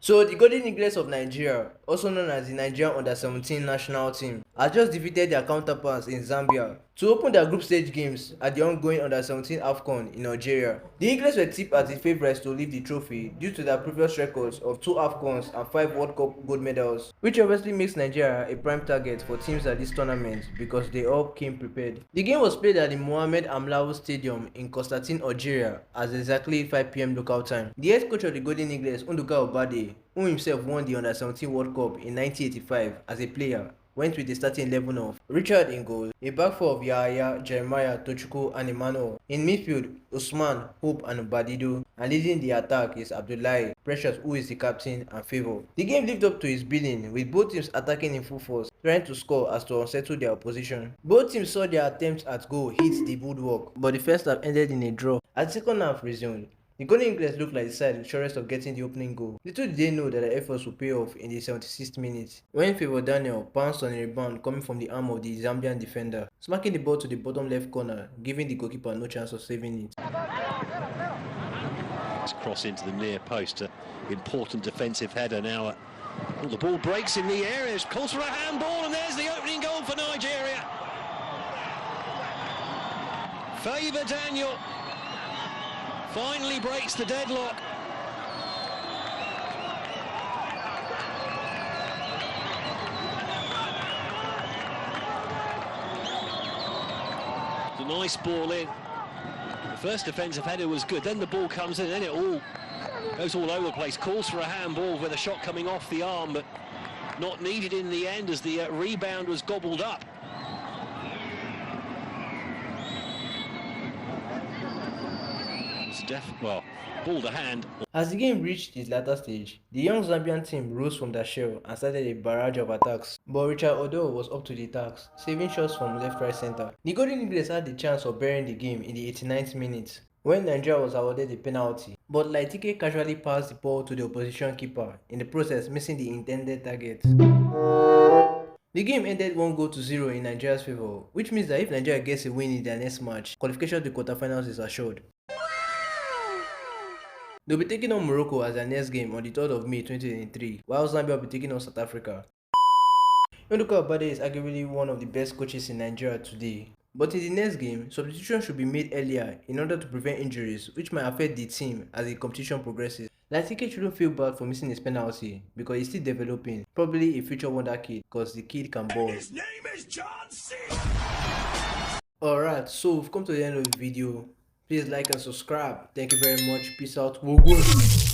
So the Golden Eaglets of Nigeria, also known as the Nigerian Under-17 national team, have just defeated their counterparts in Zambia to open their group stage games at the ongoing Under-17 Afcon in Algeria. The Eagles were tipped as the favourites to lift the trophy due to their previous records of 2 Afcons and 5 World Cup gold medals, which obviously makes Nigeria a prime target for teams at this tournament because they all came prepared. The game was played at the Mohamed Amlaou Stadium in Constantine, Algeria at exactly 5 p.m. local time. The head coach of the Golden Eagles, Nduka Obade, who himself won the Under-17 World Cup in 1985 as a player, went with the starting 11 of Richard in goal, a back four of Yahaya, Jeremiah, Tochukwu and Emmanuel. In midfield, Usman, Hope and Badido, and leading the attack is Abdullahi, Precious, who is the captain, and Favour. The game lived up to its billing, with both teams attacking in full force, trying to score as to unsettle their opposition. Both teams saw their attempts at goal hit the woodwork, but the first half ended in a draw. As the second half resumed, the Golden Eagles looked like the side surest of getting the opening goal. Little did they know that their efforts would pay off in the 76th minute, when Favour Daniel pounced on a rebound coming from the arm of the Zambian defender, smacking the ball to the bottom left corner, giving the goalkeeper no chance of saving it. Cross into the near post, important defensive header now. Well, the ball breaks in the area, calls for a handball, and there's the opening goal for Nigeria. Favour Daniel finally breaks the deadlock. It's a nice ball in. The first defensive header was good, then the ball comes in, then it all goes all over the place. Calls for a handball with a shot coming off the arm, but not needed in the end as the rebound was gobbled up. Well, ball to hand. As the game reached its latter stage, the young Zambian team rose from their shell and started a barrage of attacks, but Richard Odell was up to the task, saving shots from left, right, center. The Golden Eagles had the chance of burying the game in the 89th minute, when Nigeria was awarded a penalty, but Laitike casually passed the ball to the opposition keeper, in the process missing the intended target. The game ended 1-0 in Nigeria's favour, which means that if Nigeria gets a win in their next match, qualification to the quarterfinals is assured. They'll be taking on Morocco as their next game on the 3rd of May 2023, while Zambia will be taking on South Africa. Nduka Obade is arguably one of the best coaches in Nigeria today, but in the next game, substitution should be made earlier in order to prevent injuries, which might affect the team as the competition progresses. Laitike shouldn't feel bad for missing his penalty because he's still developing, probably a future Wonderkid because the kid can ball. His name is John C. Alright, so we've come to the end of the video. Please like and subscribe. Thank you very much. Peace out. We're good.